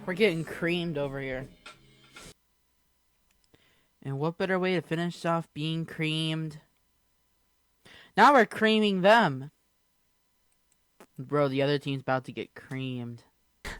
We're getting creamed over here. And what better way to finish off being creamed? Now we're creaming them. Bro, the other team's about to get creamed.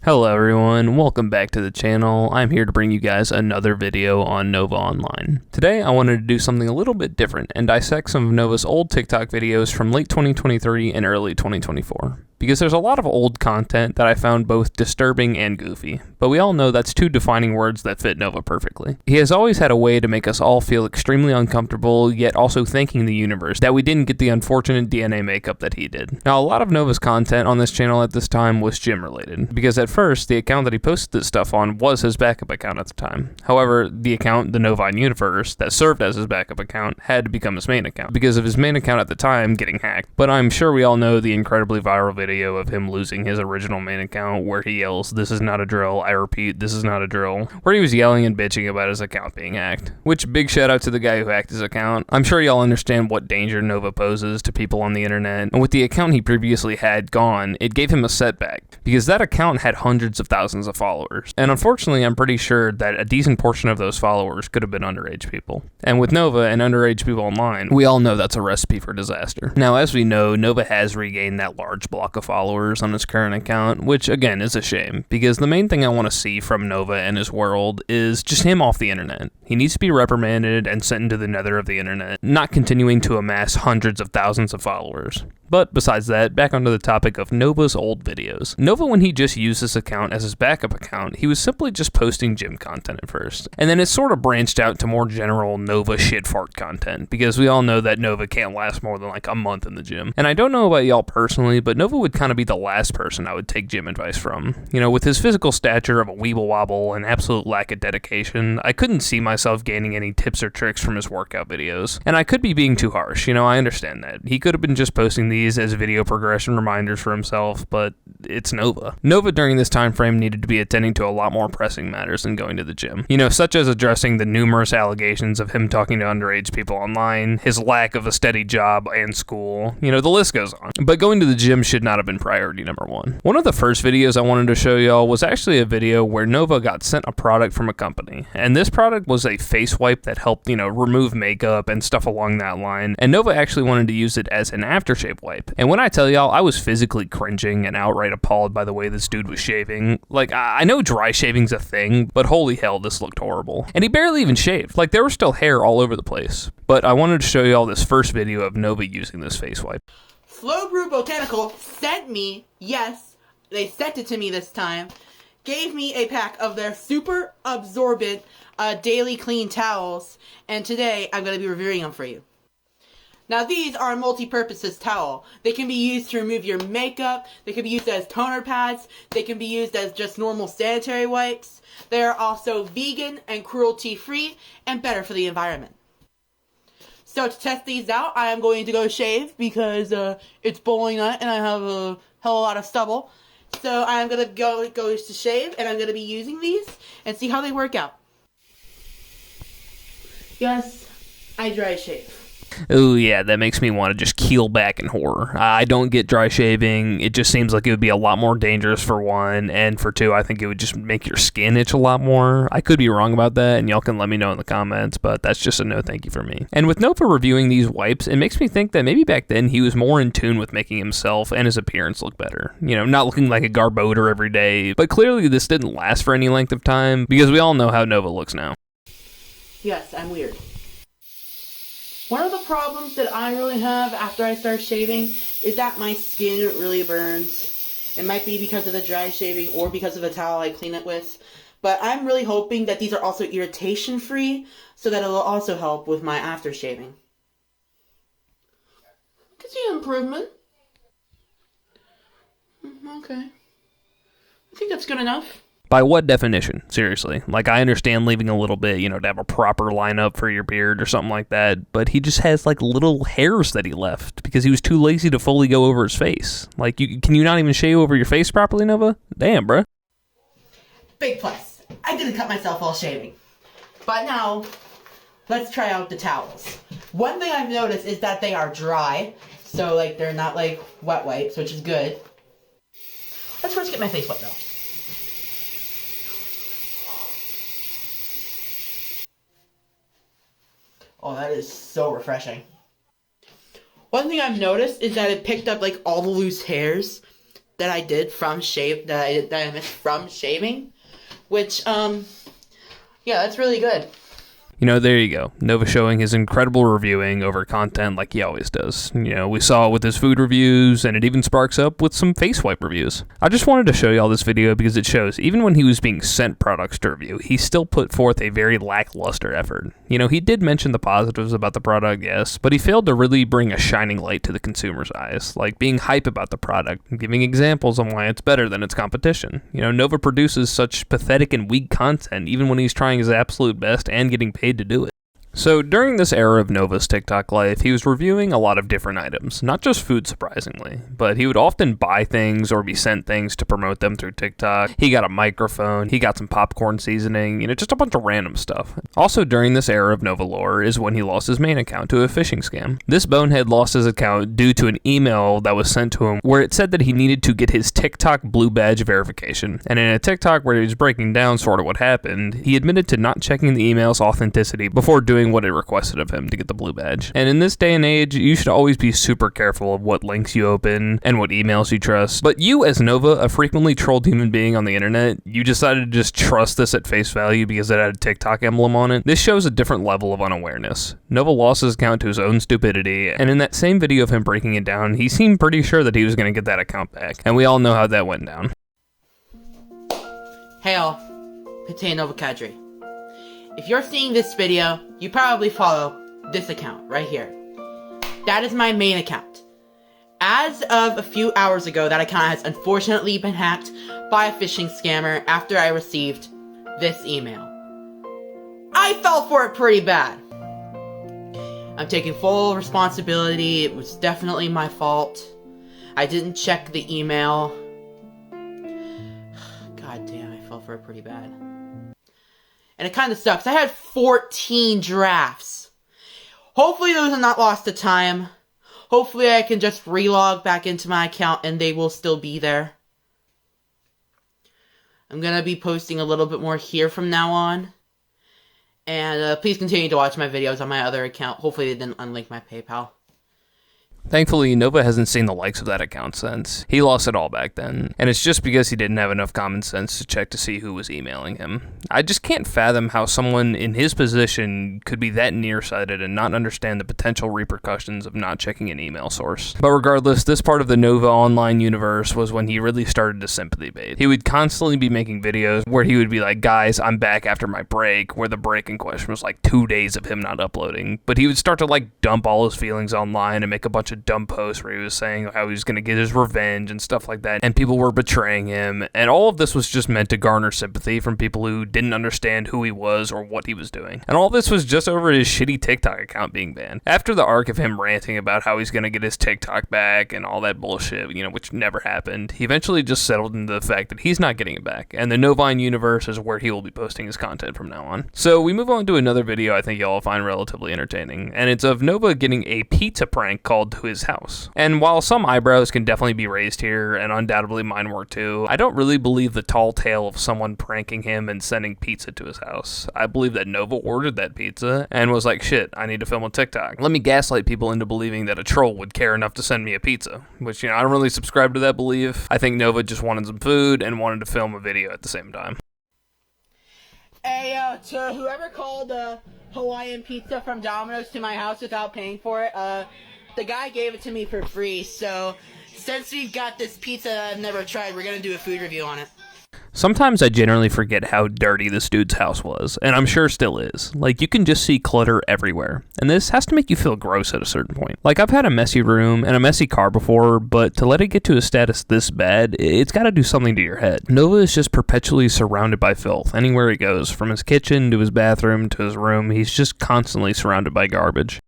Hello everyone, welcome back to the channel. I'm here to bring you guys another video on Nova Online. Today I wanted to do something a little bit different and dissect some of Nova's old TikTok videos from late 2023 and early 2024. Because there's a lot of old content that I found both disturbing and goofy, but we all know that's two defining words that fit Nova perfectly. He has always had a way to make us all feel extremely uncomfortable, yet also thanking the universe that we didn't get the unfortunate DNA makeup that he did. Now, a lot of Nova's content on this channel at this time was gym related, because at first, the account that he posted this stuff on was his backup account at the time. However, the account, the Nova Universe, that served as his backup account, had to become his main account, because of his main account at the time getting hacked. But I'm sure we all know the incredibly viral video of him losing his original main account where he yells, "This is not a drill, I repeat, this is not a drill," where he was yelling and bitching about his account being hacked. Which, big shout out to the guy who hacked his account. I'm sure y'all understand what danger Nova poses to people on the internet, and with the account he previously had gone, it gave him a setback, because that account had hundreds of thousands of followers. And unfortunately, I'm pretty sure that a decent portion of those followers could have been underage people. And with Nova and underage people online, we all know that's a recipe for disaster. Now, as we know, Nova has regained that large block of followers on his current account, which again is a shame, because the main thing I want to see from Nova and his world is just him off the internet. He needs to be reprimanded and sent into the nether of the internet, not continuing to amass hundreds of thousands of followers. But besides that, back onto the topic of Nova's old videos. Nova, when he just used this account as his backup account, he was simply just posting gym content at first. And then it sort of branched out to more general Nova shit fart content, because we all know that Nova can't last more than like a month in the gym. And I don't know about y'all personally, but Nova would kind of be the last person I would take gym advice from. You know, with his physical stature of a weeble wobble and absolute lack of dedication, I couldn't see myself gaining any tips or tricks from his workout videos. And I could be being too harsh, I understand that. He could have been just posting these as video progression reminders for himself, but it's Nova. Nova during this time frame needed to be attending to a lot more pressing matters than going to the gym. Such as addressing the numerous allegations of him talking to underage people online, his lack of a steady job and school, the list goes on. But going to the gym should not have been priority number one. One of the first videos I wanted to show y'all was actually a video where Nova got sent a product from a company, and this product was a face wipe that helped, remove makeup and stuff along that line, and Nova actually wanted to use it as an aftershave wipe. And when I tell y'all, I was physically cringing and outright appalled by the way this dude was shaving. Like, I know dry shaving's a thing, but holy hell, this looked horrible. And he barely even shaved. Like, there was still hair all over the place. But I wanted to show y'all this first video of Nova using this face wipe. Slow Brew Botanical sent me, yes, they sent it to me this time, gave me a pack of their super absorbent daily clean towels, and today I'm going to be reviewing them for you. Now, these are a multi-purposes towel. They can be used to remove your makeup, they can be used as toner pads, they can be used as just normal sanitary wipes. They are also vegan and cruelty-free and better for the environment. So to test these out, I am going to go shave because it's bowling night and I have a hell of a lot of stubble. So I am going to go to shave and I'm going to be using these and see how they work out. Yes, I dry shave. Oh yeah, that makes me want to just keel back in horror. I don't get dry shaving. It just seems like it would be a lot more dangerous for one, and for two, I think it would just make your skin itch a lot more. I could be wrong about that, and y'all can let me know in the comments, but that's just a no thank you for me. And with Nova reviewing these wipes, it makes me think that maybe back then he was more in tune with making himself and his appearance look better. Not looking like a garboter every day, but clearly this didn't last for any length of time, because we all know how Nova looks now. Yes, I'm weird. One of the problems that I really have after I start shaving is that my skin really burns. It might be because of the dry shaving or because of the towel I clean it with. But I'm really hoping that these are also irritation free so that it'll also help with my after shaving. I can see an improvement. Okay. I think that's good enough. By what definition? Seriously. Like, I understand leaving a little bit, to have a proper lineup for your beard or something like that, but he just has, like, little hairs that he left because he was too lazy to fully go over his face. Like, can you not even shave over your face properly, Nova? Damn, bruh. Big plus. I didn't cut myself while shaving. But now, let's try out the towels. One thing I've noticed is that they are dry, so, like, they're not, like, wet wipes, which is good. Let's first get my face wet, though. that is so refreshing. One thing I've noticed is that it picked up like all the loose hairs that I did from that I missed from shaving, which yeah, that's really good. You know, there you go. Nova showing his incredible reviewing over content like he always does. You know, we saw it with his food reviews, and it even sparks up with some face wipe reviews. I just wanted to show y'all this video because it shows, even when he was being sent products to review, he still put forth a very lackluster effort. You know, he did mention the positives about the product, yes, but he failed to really bring a shining light to the consumer's eyes, like being hype about the product and giving examples on why it's better than its competition. You know, Nova produces such pathetic and weak content, even when he's trying his absolute best and getting paid to do it. So during this era of Nova's TikTok life, he was reviewing a lot of different items, not just food surprisingly, but he would often buy things or be sent things to promote them through TikTok. He got a microphone, he got some popcorn seasoning, you know, just a bunch of random stuff. Also during this era of Nova lore is when he lost his main account to a phishing scam. This bonehead lost his account due to an email that was sent to him where it said that he needed to get his TikTok blue badge verification. And in a TikTok where he was breaking down sort of what happened, he admitted to not checking the email's authenticity before doing what it requested of him to get the blue badge. And in this day and age, you should always be super careful of what links you open and what emails you trust. But you, as Nova, a frequently trolled human being on the internet, you decided to just trust this at face value because it had a TikTok emblem on it. This shows a different level of unawareness. Nova lost his account to his own stupidity, and in that same video of him breaking it down, he seemed pretty sure that he was going to get that account back. And we all know how that went down. Hey all, Pate Nova Kadri. If you're seeing this video, you probably follow this account right here. That is my main account. As of a few hours ago, that account has unfortunately been hacked by a phishing scammer after I received this email. I fell for it pretty bad. I'm taking full responsibility. It was definitely my fault. I didn't check the email. God damn, I fell for it pretty bad. And it kind of sucks. I had 14 drafts. Hopefully those are not lost to time. Hopefully I can just relog back into my account and they will still be there. I'm going to be posting a little bit more here from now on. And please continue to watch my videos on my other account. Hopefully they didn't unlink my PayPal. Thankfully, Nova hasn't seen the likes of that account since. He lost it all back then, and it's just because he didn't have enough common sense to check to see who was emailing him. I just can't fathom how someone in his position could be that nearsighted and not understand the potential repercussions of not checking an email source. But regardless, this part of the Nova online universe was when he really started to sympathy bait. He would constantly be making videos where he would be like, guys, I'm back after my break, where the break in question was like 2 days of him not uploading. But he would start to like dump all his feelings online and make a bunch of dumb posts where he was saying how he was going to get his revenge and stuff like that, and people were betraying him, and all of this was just meant to garner sympathy from people who didn't understand who he was or what he was doing. And all this was just over his shitty TikTok account being banned. After the arc of him ranting about how he's going to get his TikTok back and all that bullshit, you know, which never happened, he eventually just settled into the fact that he's not getting it back, and the Novine universe is where he will be posting his content from now on. So we move on to another video I think y'all will find relatively entertaining, and it's of Nova getting a pizza prank called to his house. And while some eyebrows can definitely be raised here, and undoubtedly mine were too, I don't really believe the tall tale of someone pranking him and sending pizza to his house. I believe that Nova ordered that pizza and was like, shit, I need to film a TikTok. Let me gaslight people into believing that a troll would care enough to send me a pizza, which, you know, I don't really subscribe to that belief. I think Nova just wanted some food and wanted to film a video at the same time. Hey, to whoever called Hawaiian pizza from Domino's to my house without paying for it, the guy gave it to me for free, so since we've got this pizza that I've never tried, we're gonna do a food review on it. Sometimes I generally forget how dirty this dude's house was, and I'm sure still is. Like, you can just see clutter everywhere, and this has to make you feel gross at a certain point. Like, I've had a messy room and a messy car before, but to let it get to a status this bad, it's gotta do something to your head. Nova is just perpetually surrounded by filth anywhere he goes, from his kitchen to his bathroom to his room. He's just constantly surrounded by garbage.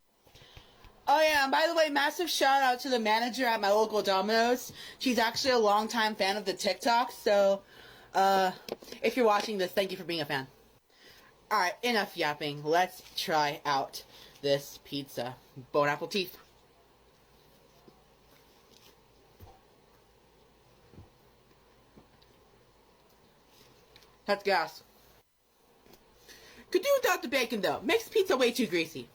Oh yeah, and by the way, massive shout out to the manager at my local Domino's. She's actually a longtime fan of the TikTok, so if you're watching this, thank you for being a fan. Alright, enough yapping. Let's try out this pizza. Bone apple teeth. That's gas. Could do without the bacon though. Makes pizza way too greasy.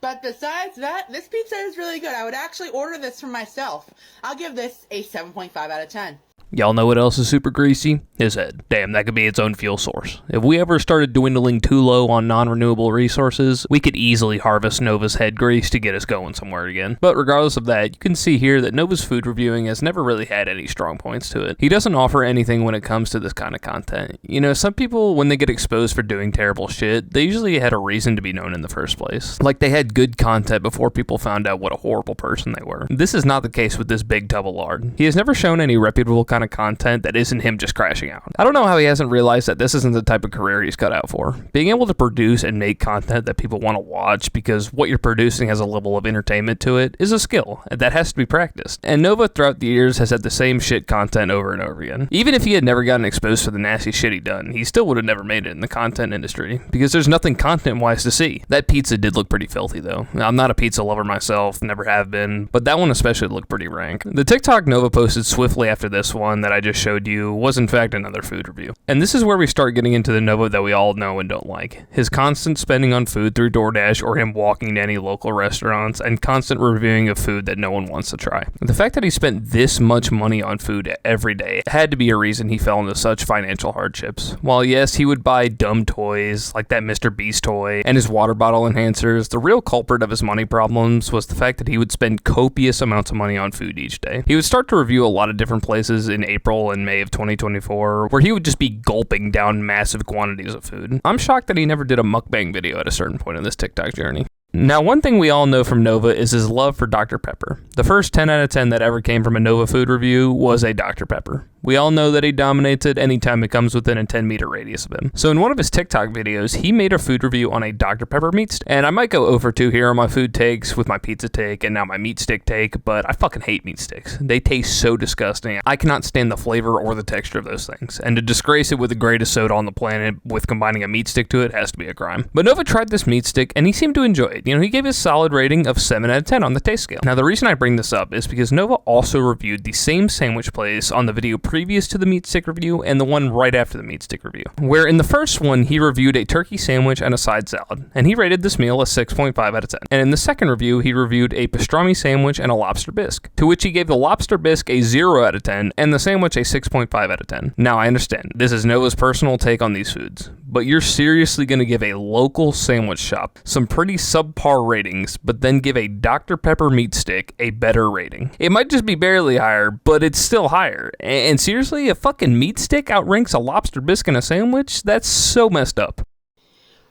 But besides that, this pizza is really good. I would actually order this for myself. I'll give this a 7.5 out of 10. Y'all know what else is super greasy? His head. Damn, that could be its own fuel source. If we ever started dwindling too low on non-renewable resources, we could easily harvest Nova's head grease to get us going somewhere again. But regardless of that, you can see here that Nova's food reviewing has never really had any strong points to it. He doesn't offer anything when it comes to this kind of content. You know, some people, when they get exposed for doing terrible shit, they usually had a reason to be known in the first place. Like they had good content before people found out what a horrible person they were. This is not the case with this big tub of lard. He has never shown any reputable kind of content that isn't him just crashing out. I don't know how he hasn't realized that this isn't the type of career he's cut out for. Being able to produce and make content that people want to watch because what you're producing has a level of entertainment to it is a skill that has to be practiced. And Nova throughout the years has had the same shit content over and over again. Even if he had never gotten exposed to the nasty shit he'd done, he still would have never made it in the content industry because there's nothing content-wise to see. That pizza did look pretty filthy though. I'm not a pizza lover myself, never have been, but that one especially looked pretty rank. The TikTok Nova posted swiftly after this one that I just showed you was in fact another food review. And this is where we start getting into the Nova that we all know and don't like. His constant spending on food through DoorDash or him walking to any local restaurants and constant reviewing of food that no one wants to try. The fact that he spent this much money on food every day had to be a reason he fell into such financial hardships. While yes, he would buy dumb toys like that Mr. Beast toy and his water bottle enhancers, the real culprit of his money problems was the fact that he would spend copious amounts of money on food each day. He would start to review a lot of different places in April and May of 2024 where he would just be gulping down massive quantities of food. I'm shocked that he never did a mukbang video at a certain point in this TikTok journey. Now, one thing we all know from Nova is his love for Dr. Pepper. The first 10 out of 10 that ever came from a Nova food review was a Dr. Pepper. We all know that he dominates it anytime it comes within a 10-meter radius of him. So in one of his TikTok videos, he made a food review on a Dr. Pepper meat stick. And I might go over 2 here on my food takes with my pizza take and now my meat stick take, but I fucking hate meat sticks. They taste so disgusting. I cannot stand the flavor or the texture of those things. And to disgrace it with the greatest soda on the planet with combining a meat stick to it has to be a crime. But Nova tried this meat stick and he seemed to enjoy it. You know, he gave a solid rating of 7 out of 10 on the taste scale. Now the reason I bring this up is because Nova also reviewed the same sandwich place on the video previous to the meat stick review and the one right after the meat stick review, where in the first one he reviewed a turkey sandwich and a side salad, and he rated this meal a 6.5 out of 10. And in the second review he reviewed a pastrami sandwich and a lobster bisque, to which he gave the lobster bisque a 0 out of 10 and the sandwich a 6.5 out of 10. Now I understand, this is Nova's personal take on these foods, but you're seriously going to give a local sandwich shop some pretty subpar ratings, but then give a Dr. Pepper meat stick a better rating? It might just be barely higher, but it's still higher. And seriously, a fucking meat stick outranks a lobster bisque in a sandwich? That's so messed up.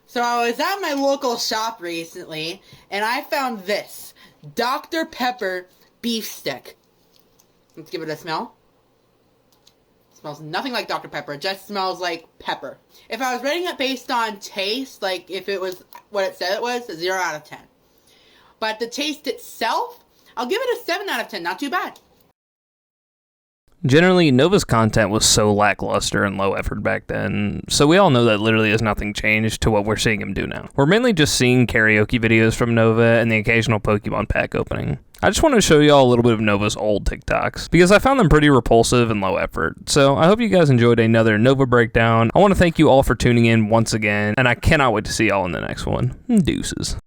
So I was at my local shop recently, and I found this Dr. Pepper beef stick. Let's give it a smell. It smells nothing like Dr. Pepper. It just smells like pepper. If I was rating it based on taste, like if it was what it said it was, a 0 out of 10. But the taste itself, I'll give it a 7 out of 10. Not too bad. Generally, Nova's content was so lackluster and low effort back then, so we all know that literally has nothing changed to what we're seeing him do now. We're mainly just seeing karaoke videos from Nova and the occasional Pokemon pack opening. I just want to show y'all a little bit of Nova's old TikToks, because I found them pretty repulsive and low effort. So I hope you guys enjoyed another Nova breakdown. I want to thank you all for tuning in once again, and I cannot wait to see y'all in the next one. Deuces.